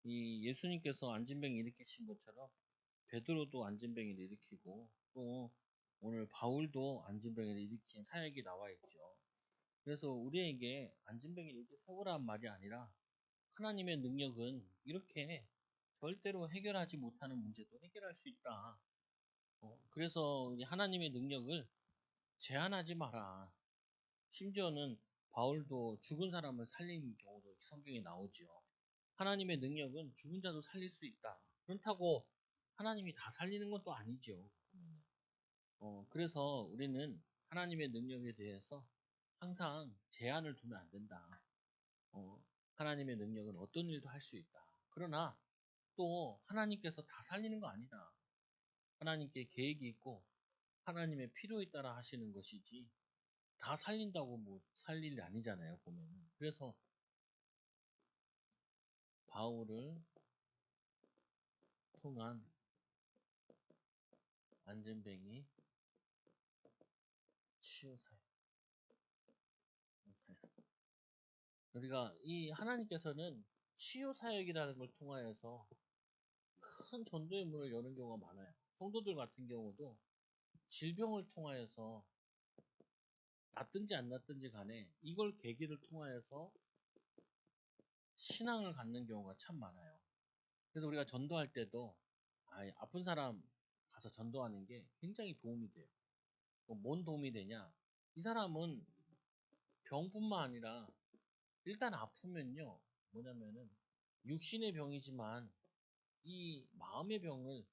이 예수님께서 안진병 일으키신 것처럼 베드로도 안진병을 일으키고 또 오늘 바울도 안진병을 일으킨 사역이 나와 있죠. 그래서 우리에게 안진병을 이렇게 세우라는 말이 아니라 하나님의 능력은 이렇게 절대로 해결하지 못하는 문제도 해결할 수 있다. 그래서 하나님의 능력을 제한하지 마라. 심지어는 바울도 죽은 사람을 살린 경우도 성경에 나오죠. 하나님의 능력은 죽은 자도 살릴 수 있다. 그렇다고 하나님이 다 살리는 건 또 아니죠. 그래서 우리는 하나님의 능력에 대해서 항상 제한을 두면 안 된다. 하나님의 능력은 어떤 일도 할 수 있다. 그러나 또 하나님께서 다 살리는 거 아니다. 하나님께 계획이 있고 하나님의 필요에 따라 하시는 것이지 다 살린다고 뭐 살릴 일이 아니잖아요. 보면은. 그래서 바울을 통한 안전뱅이 치유사역. 우리가 이 하나님께서는 치유사역이라는 걸 통하여서 큰 전도의 문을 여는 경우가 많아요. 성도들 같은 경우도 질병을 통하여서 낫든지 안 낫든지 간에 이걸 계기를 통하여서 신앙을 갖는 경우가 참 많아요. 그래서 우리가 전도할 때도 아픈 사람 가서 전도하는 게 굉장히 도움이 돼요. 뭔 도움이 되냐? 이 사람은 병뿐만 아니라 일단 아프면요. 뭐냐면은 육신의 병이지만 이 마음의 병을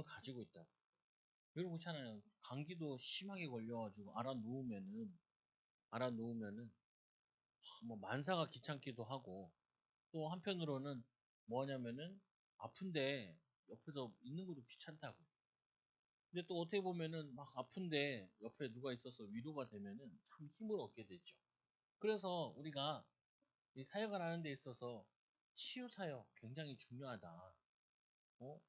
가지고 있다. 여러분 그렇잖아요. 감기도 심하게 걸려가지고 알아놓으면은 뭐 만사가 귀찮기도 하고 또 한편으로는 뭐냐면은 아픈데 옆에서 있는 것도 귀찮다고. 근데 또 어떻게 보면은 막 아픈데 옆에 누가 있어서 위로가 되면은 참 힘을 얻게 되죠. 그래서 우리가 이 사역을 하는 데 있어서 치유 사역 굉장히 중요하다. 어?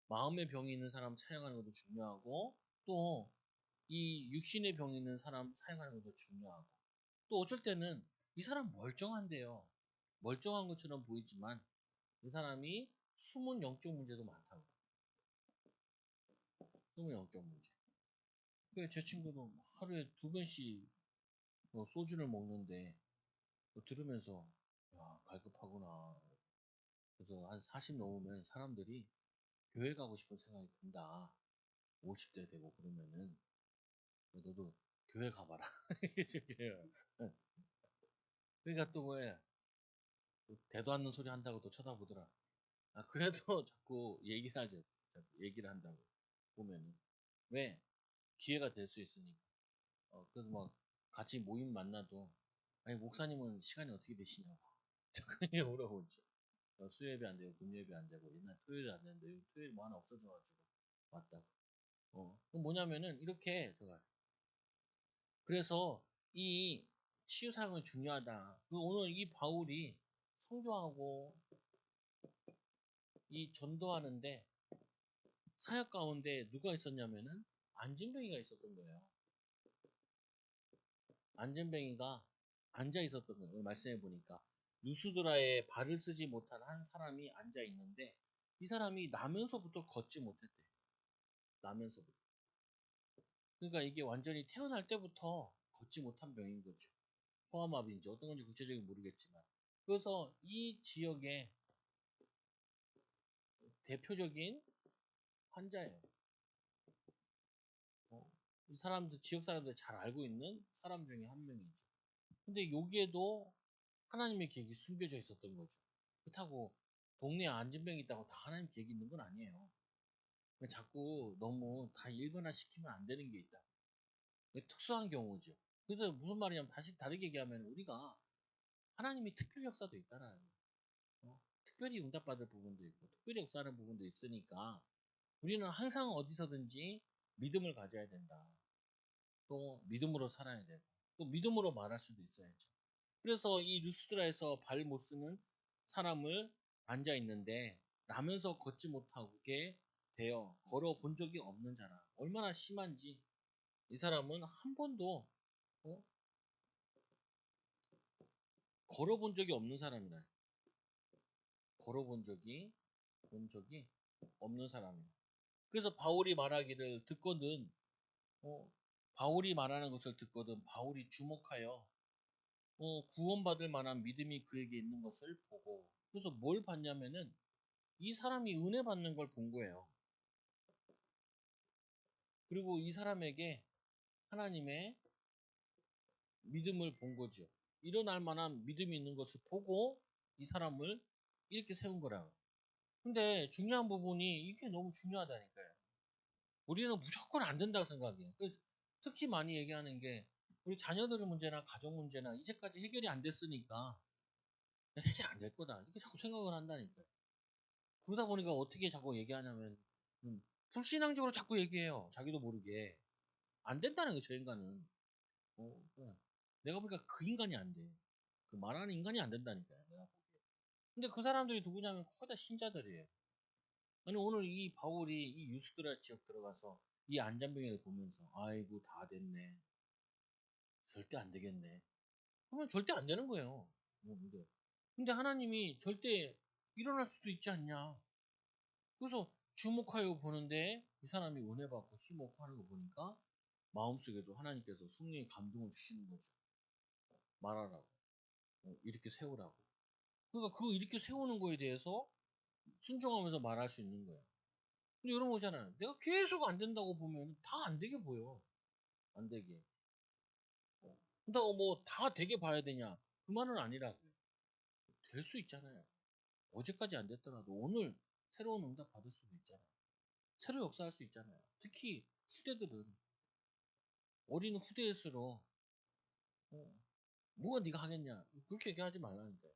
마음의 병이 있는 사람 사역하는 것도 중요하고 또 이 육신의 병이 있는 사람 사역하는 것도 중요하고 또 어쩔 때는 이 사람 멀쩡한데요. 멀쩡한 것처럼 보이지만 이 사람이 숨은 영적 문제도 많다고. 숨은 영적 문제. 제 친구도 하루에 2번씩 소주를 먹는데 들으면서 야 갈급하구나. 그래서 한 40 넘으면 사람들이 교회 가고 싶은 생각이 든다. 50대 되고 그러면은 너도 교회 가봐라. 그러니까 또 왜 대도 않는 소리 한다고 또 쳐다보더라. 그래도 자꾸 얘기를 하죠. 자꾸 얘기를 한다고 보면은 왜 기회가 될 수 있으니까. 그래서 막 같이 모임 만나도 아니 목사님은 시간이 어떻게 되시냐고 자꾸 물어보죠. 수요일이 안 되고 금요일이 안 되고 옛날 토요일이 안 되는데 요즘 토요일 뭐 하나 없어져가지고 왔다고. 그럼 뭐냐면은 이렇게 제가 그래서 이 치유 사역은 중요하다. 오늘 이 바울이 성교하고 이 전도하는데 사역 가운데 누가 있었냐면은 안진뱅이가 있었던 거예요. 안진뱅이가 앉아 있었던 거예요. 말씀해 보니까 누수드라에 발을 쓰지 못한 한 사람이 앉아 있는데 이 사람이 나면서부터 걷지 못했대. 나면서부터. 그러니까 이게 완전히 태어날 때부터 걷지 못한 병인 거죠. 포함압인지 어떤 건지 구체적으로 모르겠지만. 그래서 이 지역의 대표적인 환자예요. 이 사람들, 지역 사람들 잘 알고 있는 사람 중에 한 명이죠. 근데 여기에도 하나님의 계획이 숨겨져 있었던 거죠. 그렇다고 동네에 안진병이 있다고 다 하나님 계획이 있는 건 아니에요. 자꾸 너무 다 일반화시키면 안 되는 게 있다. 특수한 경우죠. 그래서 무슨 말이냐면 다시 다르게 얘기하면 우리가 하나님이 특별 역사도 있다라는 거예요. 특별히 응답받을 부분도 있고 특별히 역사하는 부분도 있으니까 우리는 항상 어디서든지 믿음을 가져야 된다. 또 믿음으로 살아야 되고 또 믿음으로 말할 수도 있어야죠. 그래서 이 루스드라에서 발 못 쓰는 사람을 앉아 있는데 나면서 걷지 못하게 되어 걸어 본 적이 없는 자라. 얼마나 심한지 이 사람은 한 번도 어? 걸어본 적이 없는 사람이라. 걸어본 적이 없는 사람이에요. 그래서 바울이 말하기를 듣거든, 바울이 말하는 것을 듣거든 바울이 주목하여 구원받을 만한 믿음이 그에게 있는 것을 보고, 그래서 뭘 봤냐면은 이 사람이 은혜 받는 걸 본 거예요. 그리고 이 사람에게 하나님의 믿음을 본 거죠. 일어날 만한 믿음이 있는 것을 보고 이 사람을 이렇게 세운 거라고. 근데 중요한 부분이 이게 너무 중요하다니까요. 우리는 무조건 안 된다고 생각해요. 그래서 특히 많이 얘기하는 게 우리 자녀들의 문제나 가족 문제나 이제까지 해결이 안 됐으니까 해결 안 될 거다. 이렇게 자꾸 생각을 한다니까요. 그러다 보니까 어떻게 자꾸 얘기하냐면 불신앙적으로 자꾸 얘기해요. 자기도 모르게. 안 된다는 거예요, 저 인간은. 그냥 내가 보니까 그 인간이 안 돼. 그 말하는 인간이 안 된다니까요, 내가 보기에. 근데 그 사람들이 누구냐면 거의 다 신자들이에요. 아니, 오늘 이 바울이 이 유스드라 지역 들어가서 이 안전병을 보면서 아이고 다 됐네. 절대 안 되겠네. 그러면 절대 안 되는 거예요. 근데 하나님이 절대 일어날 수도 있지 않냐. 그래서 주목하여 보는데 이 사람이 은혜 받고 힘없고 하는 거 보니까 마음속에도 하나님께서 성령의 감동을 주시는 거죠. 말하라고. 이렇게 세우라고. 그러니까 그 이렇게 세우는 거에 대해서 순종하면서 말할 수 있는 거예요. 근데 이런 거잖아요. 내가 계속 안 된다고 보면 다 안 되게 보여. 안 되게. 근데 뭐 다 되게 봐야 되냐? 그 말은 아니라고요. 될 수 있잖아요. 어제까지 안 됐더라도 오늘 새로운 응답 받을 수도 있잖아요. 새로 역사할 수 있잖아요. 특히 후대들은 어린 후대일수록 뭐가 네가 하겠냐? 그렇게 얘기하지 말라는 거예요.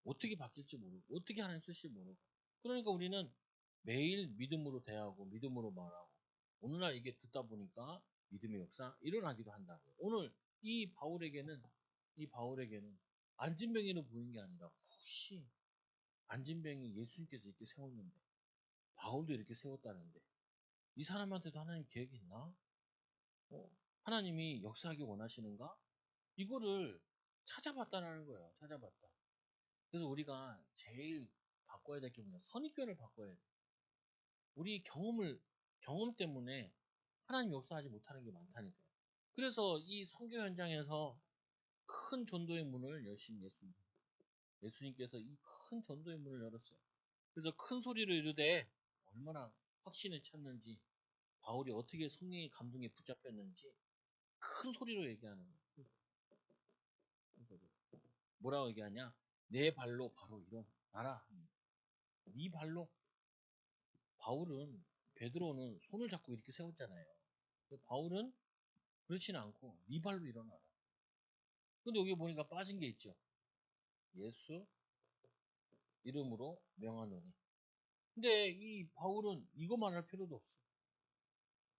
어떻게 바뀔지 모르고 어떻게 하나님 쓸지 모르고. 그러니까 우리는 매일 믿음으로 대하고 믿음으로 말하고 오늘날 이게 듣다 보니까 믿음의 역사 일어나기도 한다고요. 오늘 이 바울에게는 안진뱅이로 보인 게 아니라 혹시 안진뱅이 예수님께서 이렇게 세웠는데 바울도 이렇게 세웠다는데 이 사람한테도 하나님 계획이 있나? 하나님이 역사하기 원하시는가? 이거를 찾아봤다라는 거예요. 찾아봤다. 그래서 우리가 제일 바꿔야 될 게 뭐냐? 선입견을 바꿔야 돼. 우리 경험 때문에 하나님 역사하지 못하는 게 많다니까요. 그래서 이 선교 현장에서 큰 전도의 문을 여신 예수님께서 이 큰 전도의 문을 열었어요. 그래서 큰 소리로 이르되 얼마나 확신을 찾는지 바울이 어떻게 성령의 감동에 붙잡혔는지 큰 소리로 얘기하는 거예요. 뭐라고 얘기하냐? 내 발로 바로 일어나라. 네 발로. 베드로는 손을 잡고 이렇게 세웠잖아요. 바울은 그렇지는 않고 네 발로 일어나라. 근데 여기 보니까 빠진 게 있죠. 예수 이름으로 명하노니. 근데 이 바울은 이거만 할 필요도 없어.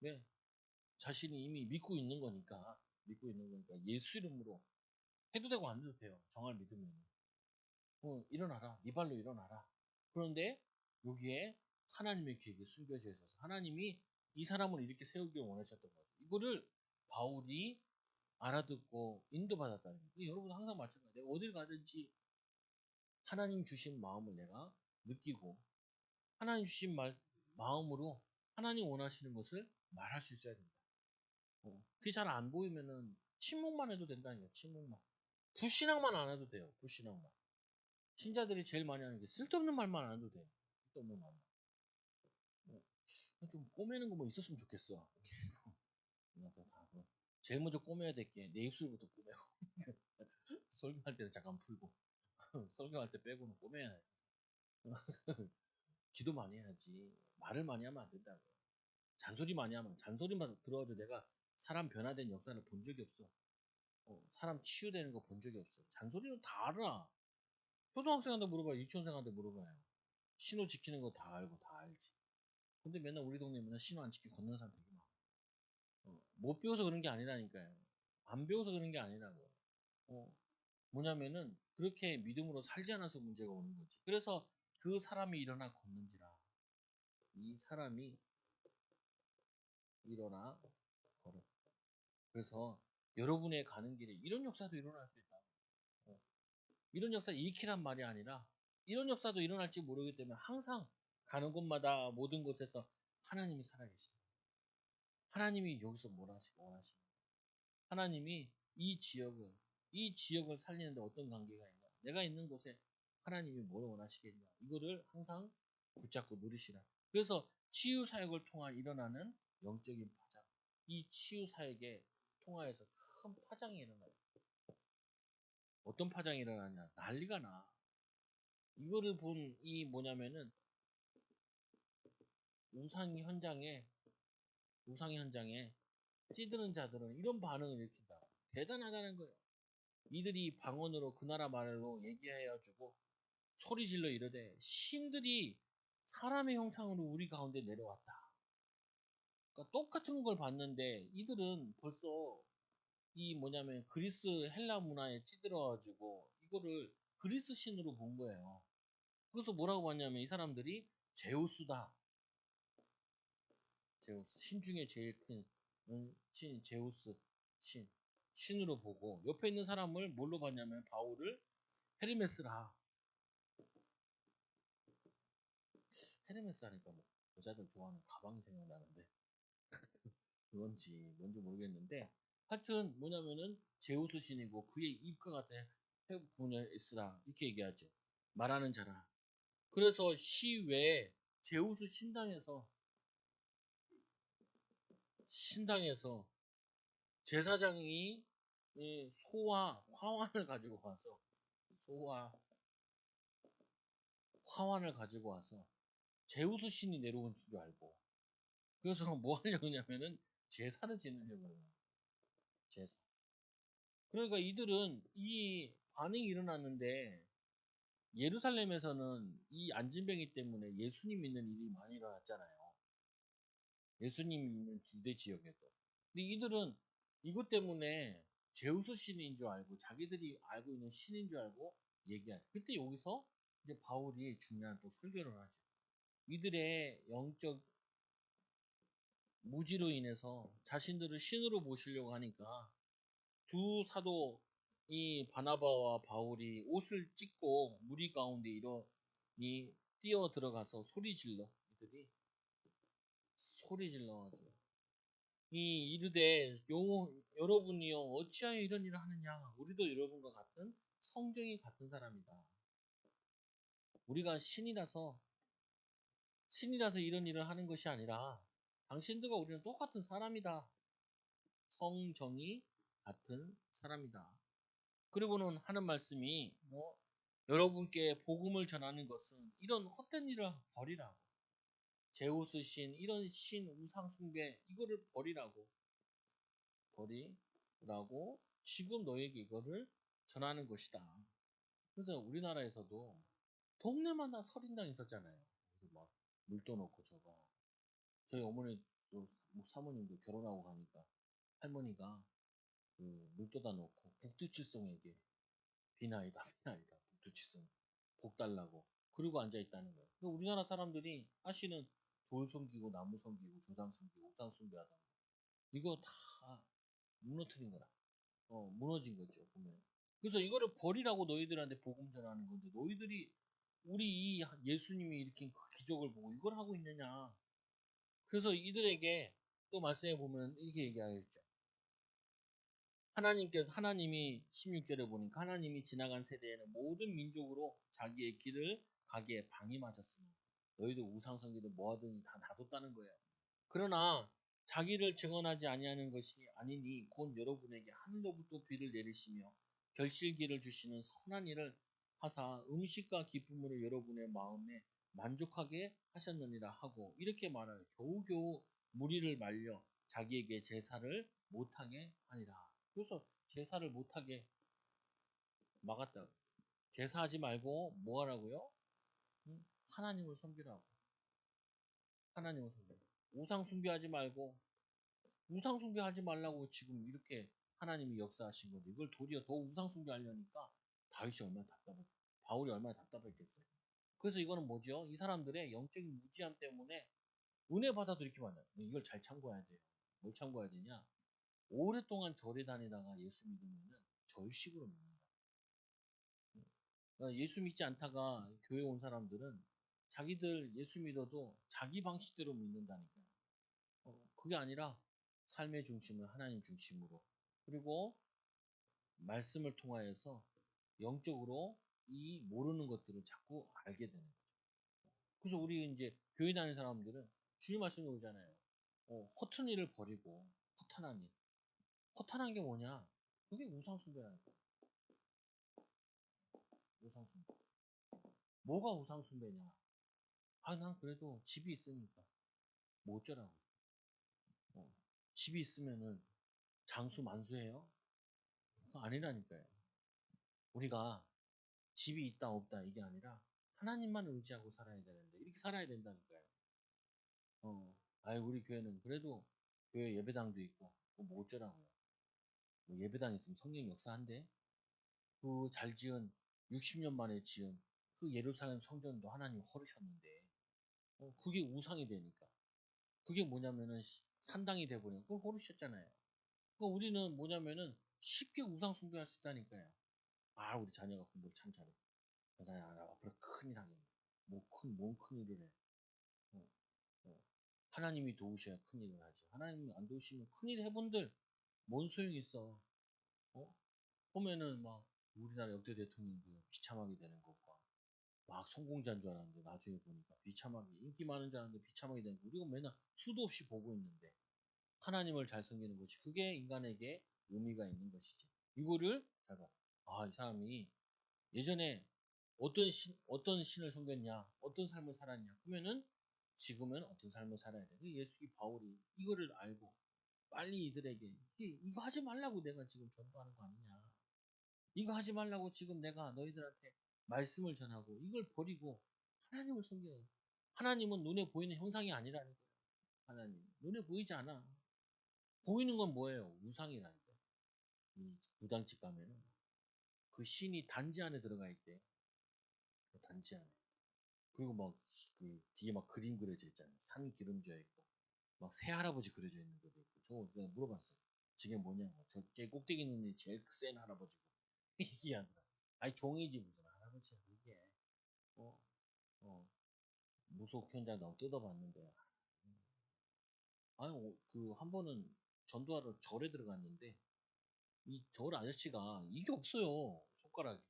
왜? 자신이 이미 믿고 있는 거니까 예수 이름으로 해도 되고 안 해도 돼요. 정말 믿으면. 일어나라. 네 발로 일어나라. 그런데 여기에 하나님의 계획이 숨겨져 있어서 하나님이 이 사람을 이렇게 세우길 원하셨던 거죠. 이거를 바울이 알아듣고 인도받았다는 거예요. 여러분 항상 마찬가지예요. 내가 어딜 가든지 하나님 주신 마음을 내가 느끼고 하나님 주신 마음으로 하나님 원하시는 것을 말할 수 있어야 된다. 그게 잘 안 보이면은 침묵만 해도 된다니까요. 침묵만. 불신앙만 안 해도 돼요. 불신앙만. 신자들이 제일 많이 하는 게 쓸데없는 말만 안 해도 돼요. 쓸데없는 말만. 좀 꼬매는 거 뭐 있었으면 좋겠어. 제일 먼저 꼬매야 될 게 내 입술부터 꼬매고 설교할 때는 잠깐 풀고 설교할 때 빼고는 꼬매야 해. 기도 많이 해야지. 말을 많이 하면 안 된다고. 잔소리 많이 하면 잔소리만 들어가지고 내가 사람 변화된 역사를 본 적이 없어. 사람 치유되는 거 본 적이 없어. 잔소리는 다 알아. 초등학생한테 물어봐요. 유치원생한테 물어봐요. 신호 지키는 거 다 알고 다 알지. 근데 맨날 우리 동네 맨날 신호 안 지키고 걷는 사람 되게 많아. 못 배워서 그런 게 아니라니까요. 안 배워서 그런 게 아니라고. 어, 뭐냐면은 그렇게 믿음으로 살지 않아서 문제가 오는 거지. 그래서 그 사람이 일어나 걷는지라. 이 사람이 일어나 걸어. 그래서 여러분의 가는 길에 이런 역사도 일어날 수 있다. 이런 역사 일으키란 말이 아니라 이런 역사도 일어날지 모르기 때문에 항상 가는 곳마다 모든 곳에서 하나님이 살아계십니다. 하나님이 여기서 뭘 원하십니까? 하나님이 이 지역을 살리는데 어떤 관계가 있냐? 내가 있는 곳에 하나님이 뭘 원하시겠냐? 이거를 항상 붙잡고 누리시라. 그래서 치유 사역을 통한 일어나는 영적인 파장. 이 치유 사역에 통하여서 큰 파장이 일어나요. 어떤 파장이 일어나냐? 난리가 나. 이거를 본 이 뭐냐면은 우상 현장에 찌드는 자들은 이런 반응을 일으킨다. 대단하다는 거예요. 이들이 방언으로 그 나라 말로 얘기하여주고 소리질러 이르되 신들이 사람의 형상으로 우리 가운데 내려왔다. 그러니까 똑같은 걸 봤는데 이들은 벌써 이 뭐냐면 그리스 헬라 문화에 찌들어가지고 이거를 그리스 신으로 본 거예요. 그래서 뭐라고 봤냐면 이 사람들이 제우스다. 제우스 신 중에 제일 큰 신 제우스 신으로 보고 옆에 있는 사람을 뭘로 봤냐면 바울을 헤르메스라. 헤르메스 하니까 뭐 여자들 좋아하는 가방이 생각나는데 그건지 뭔지 모르겠는데 하여튼 뭐냐면은 제우스 신이고 그의 입과 같아 헤르메스라 이렇게 얘기하죠. 말하는 자라. 그래서 시외에 제우스 신당에서 제사장이 이 소와 화환을 가지고 와서 소와 화환을 가지고 와서 제우스 신이 내려온 줄 알고 그래서 뭐 하려고 하냐면은 제사를 지내려고 해요. 제사. 그러니까 이들은 이 반응이 일어났는데 예루살렘에서는 이 안진뱅이 때문에 예수님 믿는 일이 많이 일어났잖아요. 예수님 믿는 주대 지역에도. 근데 이들은 이것 때문에 제우스 신인 줄 알고 자기들이 알고 있는 신인 줄 알고 얘기하죠. 그때 여기서 이제 바울이 중요한 또 설교를 하죠. 이들의 영적 무지로 인해서 자신들을 신으로 모시려고 하니까 두 사도 이 바나바와 바울이 옷을 찢고 무리 가운데 이러니 뛰어 들어가서 소리 질러 이들이 소리 질러가지고 이 이르되 여러분이요 어찌하여 이런 일을 하느냐 우리도 여러분과 같은 성정이 같은 사람이다. 우리가 신이라서 이런 일을 하는 것이 아니라 당신들과 우리는 똑같은 사람이다. 성정이 같은 사람이다. 그리고는 하는 말씀이 여러분께 복음을 전하는 것은 이런 헛된 일을 버리라고. 제우스 신, 이런 신, 우상 숭배 이거를 버리라고 지금 너에게 이거를 전하는 것이다. 그래서 우리나라에서도 동네마다 설인당 있었잖아요. 막 물도 넣고 저거. 저희 어머니 사모님도 결혼하고 가니까 할머니가 그 물도다 넣고 북두칠성에게 비나이다 북두칠성 복 달라고 그리고 앉아 있다는 거예요. 그러니까 우리나라 사람들이 하시는 돌 섬기고 나무 섬기고 조상 섬기고 우상 숭배하다 거 이거 다 무너뜨린 거라. 무너진 거죠 보면. 그래서 이거를 버리라고 너희들한테 복음 전하는 건데 너희들이 우리 이 예수님이 일으킨 그 기적을 보고 이걸 하고 있느냐. 그래서 이들에게 또 말씀해 보면 이렇게 얘기하겠죠. 하나님이 16절에 보니까 하나님이 지나간 세대에는 모든 민족으로 자기의 길을 가기에 방이 맞았으니 너희도 우상 숭배를 뭐하든지 다 놔뒀다는 거예요. 그러나 자기를 증언하지 아니하는 것이 아니니 곧 여러분에게 하늘로부터 비를 내리시며 결실기를 주시는 선한 일을 하사 음식과 기쁨으로 여러분의 마음에 만족하게 하셨느니라 하고 이렇게 말하여 겨우겨우 무리를 말려 자기에게 제사를 못하게 하니라. 그래서 제사를 못하게 막았다. 제사하지 말고 뭐 하라고요? 하나님을 섬기라고. 하나님을 섬기라고. 우상 숭배하지 말고 우상 숭배하지 말라고 지금 이렇게 하나님이 역사하신 건데 이걸 도리어 더 우상 숭배하려니까 다윗이 얼마나 바울이 얼마나 답답했겠어요. 그래서 이거는 뭐죠? 이 사람들의 영적인 무지함 때문에 은혜 받아도 이렇게 만나요. 이걸 잘 참고해야 돼요. 뭘 참고해야 되냐? 오랫동안 절에 다니다가 예수 믿으면은 절식으로 믿는다. 예수 믿지 않다가 교회 온 사람들은 자기들 예수 믿어도 자기 방식대로 믿는다니까요. 그게 아니라 삶의 중심을 하나님 중심으로, 그리고 말씀을 통하여서 영적으로 이 모르는 것들을 자꾸 알게 되는 거죠. 그래서 우리 이제 교회 다니는 사람들은 주님 말씀에 오잖아요. 허튼 일을 버리고 허탄한 일. 허탄한 게 뭐냐? 그게 우상숭배라는 거예요. 우상숭배. 뭐가 우상숭배냐? 난 그래도 집이 있으니까 뭐 어쩌라고. 어, 집이 있으면은 장수 만수해요? 그거 아니라니까요. 우리가 집이 있다 없다 이게 아니라 하나님만 의지하고 살아야 되는데 이렇게 살아야 된다니까요. 우리 교회는 그래도 교회 예배당도 있고 뭐 어쩌라고요. 뭐 예배당 있으면 성령 역사한대. 그 잘 지은 60년 만에 지은 그 예루살렘 성전도 하나님 허르셨는데 그게 우상이 되니까 그게 뭐냐면은 산당이 돼버리는 그걸 허르셨잖아요. 그러니까 우리는 뭐냐면은 쉽게 우상 숭배할 수 있다니까요. 우리 자녀가 공부를 참 잘해. 나 앞으로 큰일 하겠네. 뭔 큰일을 해. 어, 어. 하나님이 도우셔야 큰일을 하지. 하나님이 안 도우시면 큰일 해본들 뭔 소용이 있어. 보면은 막 우리나라 역대 대통령도 비참하게 되는 것과 막 성공자인 줄 알았는데 나중에 보니까 비참하게 인기 많은 줄 알았는데 비참하게 되는 거 우리가 맨날 수도 없이 보고 있는데 하나님을 잘 섬기는 것이 그게 인간에게 의미가 있는 것이지. 이거를 잘 봐. 이 사람이 예전에 어떤 신을 섬겼냐, 어떤 삶을 살았냐. 그러면은 지금은 어떤 삶을 살아야 돼. 이 바울이 이거를 알고 빨리 이들에게 이거 하지 말라고 내가 지금 전도하는 거 아니냐. 이거 하지 말라고 지금 내가 너희들한테 말씀을 전하고 이걸 버리고 하나님을 섬겨요. 하나님은 눈에 보이는 형상이 아니라는 거예요. 하나님 눈에 보이지 않아. 보이는 건 뭐예요? 우상이라는 거예요. 이 무당집 가면은 그 신이 단지 안에 들어가 있대. 그 단지 안에. 그리고 막 그 뒤에 막 그림 그려져 있잖아요. 산 기름져 있고 막 새 할아버지 그려져 있는 것도 있고. 저거 내가 물어봤어. 저게 뭐냐고. 저제 꼭대기 있는 애 제일 센 할아버지고. 얘기하더라. 아니 종이지 무슨 할아버지야 이게. 어, 어, 무속 현장 나고 뜯어봤는데. 한 번은 전도하러 절에 들어갔는데 이 절 아저씨가 이게 없어요. 손가락이.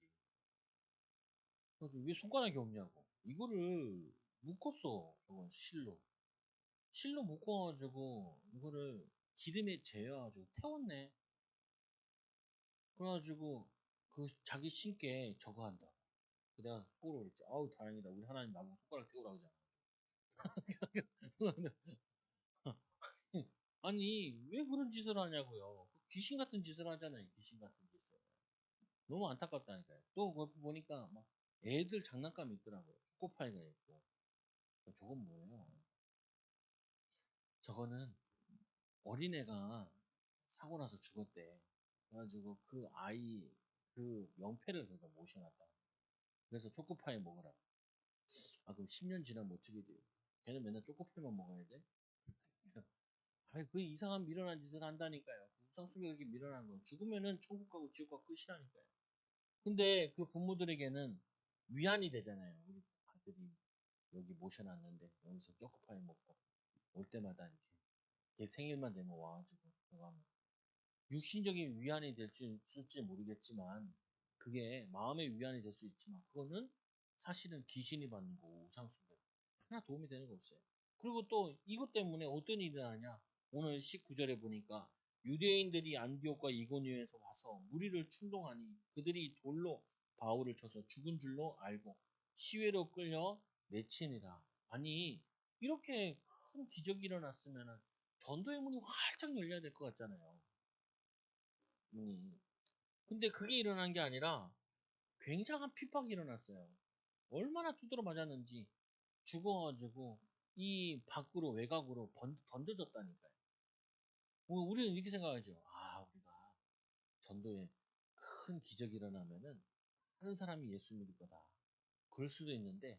그래서 왜 손가락이 없냐고. 이거를 묶었어. 저건 실로. 실로 묶어가지고 이거를 기름에 재워가지고 태웠네. 그래가지고 그 자기 신께 저거 한다. 내가 속으로 그랬지. 아우 다행이다. 우리 하나님 나보고 손가락 떼우라 그러잖아. 아니 왜 그런 짓을 하냐고요. 귀신 같은 짓을 하잖아요. 귀신 같은 짓을. 너무 안타깝다니까요. 또 그거 보니까 막 애들 장난감이 있더라고요. 초코파이가 있고. 저건 뭐예요? 저거는 어린애가 사고 나서 죽었대. 그래가지고 그 아이 그 명패를 그러니까 모셔놨다. 그래서 초코파이 먹으라. 그럼 10년 지나면 어떻게 돼요? 걔는 맨날 초코파이만 먹어야 돼? 그 이상한 미련한 짓을 한다니까요. 우상숭배 그렇게 미련한 건 죽으면은 천국 가고 지옥 가고 끝이라니까요. 근데 그 부모들에게는 위안이 되잖아요. 우리 아들이 여기 모셔놨는데 여기서 초코파이 먹고 올 때마다 이렇게 걔 생일만 되면 와가지고 그거 하면 육신적인 위안이 될지 모르겠지만 그게 마음의 위안이 될 수 있지만 그거는 사실은 귀신이 받는 거고 우상숭배 하나 도움이 되는 거 없어요. 그리고 또 이것 때문에 어떤 일이 나냐 오늘 19절에 보니까 유대인들이 안디옥과 이고니온에서 와서 무리를 충동하니 그들이 돌로 바울을 쳐서 죽은 줄로 알고 시외로 끌려 내치니라. 아니 이렇게 큰 기적이 일어났으면 전도의 문이 활짝 열려야 될 것 같잖아요. 근데 그게 일어난 게 아니라 굉장한 핍박이 일어났어요. 얼마나 두드러 맞았는지 죽어가지고 이 밖으로 외곽으로 던져졌다니까요. 우리는 이렇게 생각하죠. 우리가 전도에 큰 기적이 일어나면은 하는 사람이 예수 믿을 거다. 그럴 수도 있는데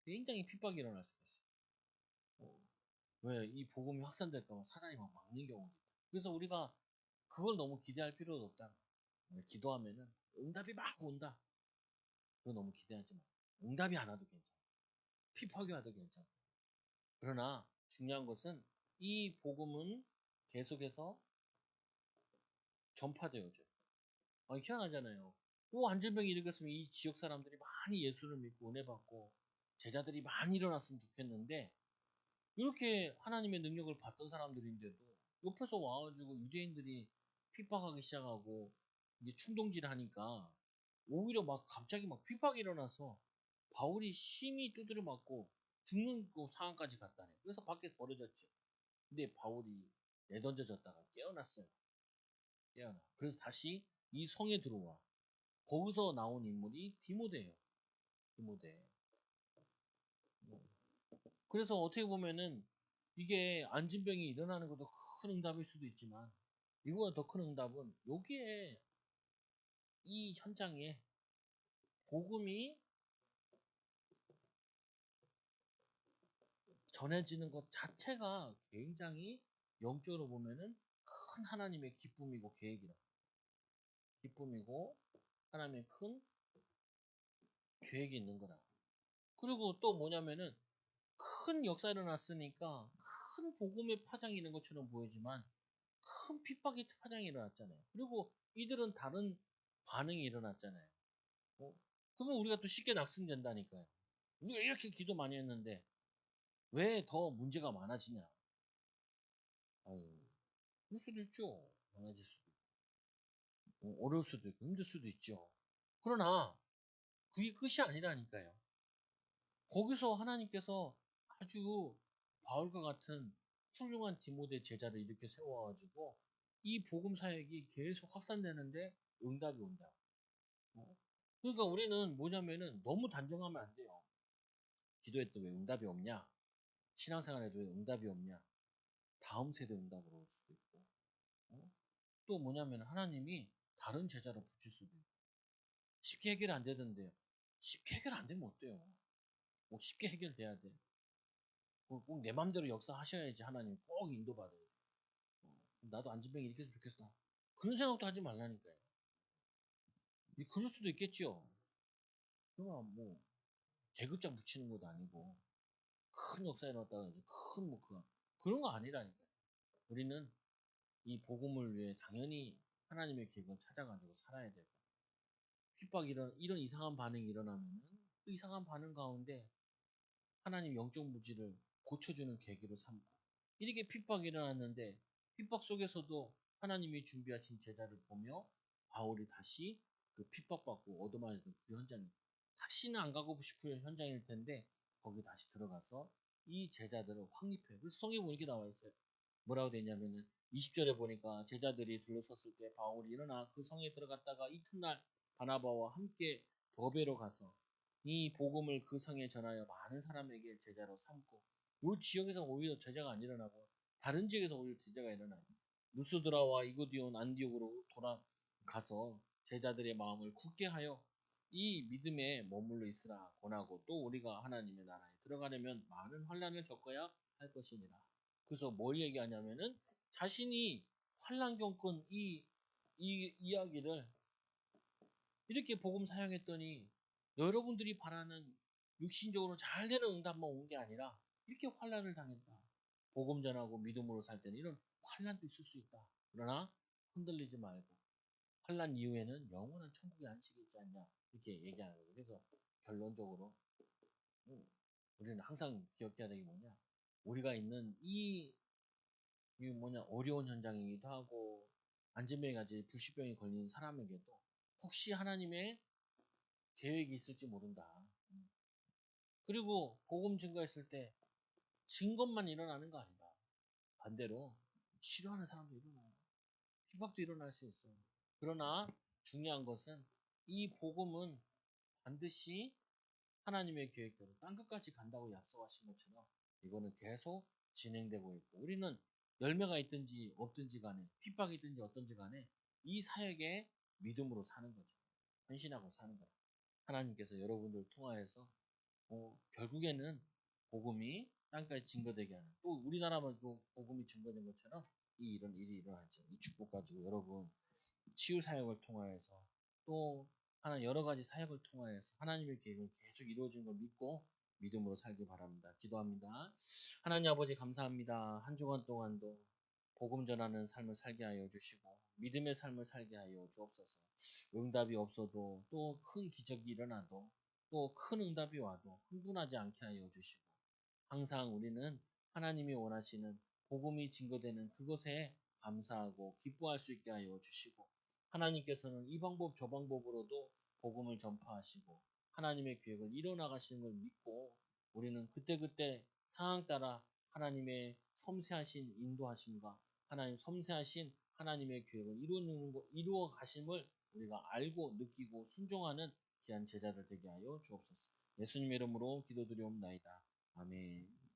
굉장히 핍박이 일어날 수도 있어요. 왜 이 복음이 확산될까 봐 사람이 막 막는 경우도 있다. 그래서 우리가 그걸 너무 기대할 필요도 없다. 기도하면은 응답이 막 온다. 그거 너무 기대하지 마. 응답이 안 와도 괜찮아. 핍박이 와도 괜찮아. 그러나 중요한 것은 이 복음은 계속해서 전파되어져. 아니, 희한하잖아요. 안진병이 일으켰으면 이 지역 사람들이 많이 예수를 믿고 은혜 받고 제자들이 많이 일어났으면 좋겠는데, 이렇게 하나님의 능력을 받던 사람들인데도 옆에서 와가지고 유대인들이 핍박하기 시작하고 이게 충동질을 하니까 오히려 막 갑자기 막 핍박이 일어나서 바울이 심히 두드려 맞고 죽는 그 상황까지 갔다네. 그래서 밖에 버려졌죠. 근데 바울이 내던져졌다가 깨어났어요. 깨어나. 그래서 다시 이 성에 들어와. 거기서 나온 인물이 디모데예요. 디모데. 그래서 어떻게 보면은 이게 안진병이 일어나는 것도 큰 응답일 수도 있지만, 이거보다 더 큰 응답은 여기에 이 현장에 복음이 전해지는 것 자체가 굉장히 영적으로 보면은 큰 하나님의 기쁨이고 계획이라. 기쁨이고 하나님의 큰 계획이 있는 거라. 그리고 또 뭐냐면은 큰 역사 일어났으니까 큰 복음의 파장이 있는 것처럼 보이지만 큰 핍박의 파장이 일어났잖아요. 그리고 이들은 다른 반응이 일어났잖아요. 그러면 우리가 또 쉽게 낙승된다니까요. 우리가 이렇게 기도 많이 했는데 왜 더 문제가 많아지냐? 아유, 그럴 수도 있죠. 많아질 수도 있고, 어려울 수도 있고, 힘들 수도 있죠. 그러나 그게 끝이 아니라니까요. 거기서 하나님께서 아주 바울과 같은 훌륭한 디모데 제자를 이렇게 세워가지고 이 복음 사역이 계속 확산되는데 응답이 온다. 그러니까 우리는 뭐냐면은 너무 단정하면 안 돼요. 기도했던 왜 응답이 없냐? 신앙생활에도 왜 응답이 없냐? 다음 세대 응답으로 올 수도 있고. 어? 또 뭐냐면 하나님이 다른 제자로 붙일 수도 있고. 쉽게 해결 안 되던데요. 쉽게 해결 안 되면 어때요? 뭐 쉽게 해결돼야 돼. 꼭 내 맘대로 역사하셔야지 하나님 꼭 인도받아야 돼. 나도 안진병이 이렇게 했으면 좋겠어. 그런 생각도 하지 말라니까요. 그럴 수도 있겠죠. 그러나 뭐 계급장 붙이는 것도 아니고 큰 역사에 나왔다가 큰뭐 그런 거 아니라니까요. 우리는 이 복음을 위해 당연히 하나님의 계획을 찾아가지고 살아야 되고, 핍박 이런 이상한 반응이 일어나면은 그 이상한 반응 가운데 하나님 영적 무지를 고쳐주는 계기로 삼고, 이렇게 핍박이 일어났는데 핍박 속에서도 하나님이 준비하신 제자를 보며 바울이 다시 그 핍박받고 얻어맞은 그 현장, 다시는 안 가고 싶은 현장일 텐데 거기 다시 들어가서 이 제자들을 확립해요. 그래서 성경에 보면 이렇게 나와 있어요. 뭐라고 되냐면은 20절에 보니까 제자들이 둘러섰을 때 바울이 일어나 그 성에 들어갔다가 이튿날 바나바와 함께 더베로 가서 이 복음을 그 성에 전하여 많은 사람에게 제자로 삼고, 이 지역에서 오히려 제자가 안 일어나고 다른 지역에서 오히려 제자가 일어나요. 누스드라와 이고디온 안디옥으로 돌아가서 제자들의 마음을 굳게 하여 이 믿음에 머물러 있으라 권하고, 또 우리가 하나님의 나라에 들어가려면 많은 환난을 겪어야 할 것이니라. 그래서 뭘 얘기하냐면은 자신이 환난 겪은 이 이야기를 이렇게 복음 사용했더니 여러분들이 바라는 육신적으로 잘 되는 응답만 온 게 아니라 이렇게 환난을 당했다. 복음 전하고 믿음으로 살 때는 이런 환난도 있을 수 있다. 그러나 흔들리지 말고 환난 이후에는 영원한 천국의 안식이 있지 않냐, 이렇게 얘기하는 거예요. 그래서 결론적으로 우리는 항상 기억해야 되는 게 뭐냐, 우리가 있는 어려운 현장이기도 하고 안진병이 같이 불치병이 걸린 사람에게도 혹시 하나님의 계획이 있을지 모른다. 그리고 복음 증거했을 때 증것만 일어나는 거 아니다. 반대로 싫어하는 사람도 일어나요. 핍박도 일어날 수 있어요. 그러나 중요한 것은 이 복음은 반드시 하나님의 계획대로 땅끝까지 간다고 약속하신 것처럼 이거는 계속 진행되고 있고, 우리는 열매가 있든지 없든지 간에, 핍박이 있든지 어떤지 간에 이 사역에 믿음으로 사는 거죠. 헌신하고 사는 거예요. 하나님께서 여러분들을 통하여서 결국에는 복음이 땅까지 증거되게 하는, 또 우리나라만 또 복음이 증거된 것처럼 이런 일이 일어나죠. 이 축복 가지고 여러분 치유 사역을 통하여서 또 하나 여러 가지 사역을 통하여서 하나님의 계획을 계속 이루어진 걸 믿고 믿음으로 살기 바랍니다. 기도합니다. 하나님 아버지 감사합니다. 한 주간 동안도 복음 전하는 삶을 살게 하여 주시고 믿음의 삶을 살게 하여 주옵소서. 응답이 없어도 또 큰 기적이 일어나도 또 큰 응답이 와도 흥분하지 않게 하여 주시고 항상 우리는 하나님이 원하시는 복음이 증거되는 그것에 감사하고 기뻐할 수 있게 하여 주시고 하나님께서는 이 방법 저 방법으로도 복음을 전파하시고 하나님의 계획을 이뤄나가시는 걸 믿고 우리는 그때그때 상황 따라 하나님의 섬세하신 인도하심과 하나님 섬세하신 하나님의 계획을 이루어 가심을 우리가 알고 느끼고 순종하는 귀한 제자들 되게 하여 주옵소서. 예수님 이름으로 기도드리옵나이다. 아멘.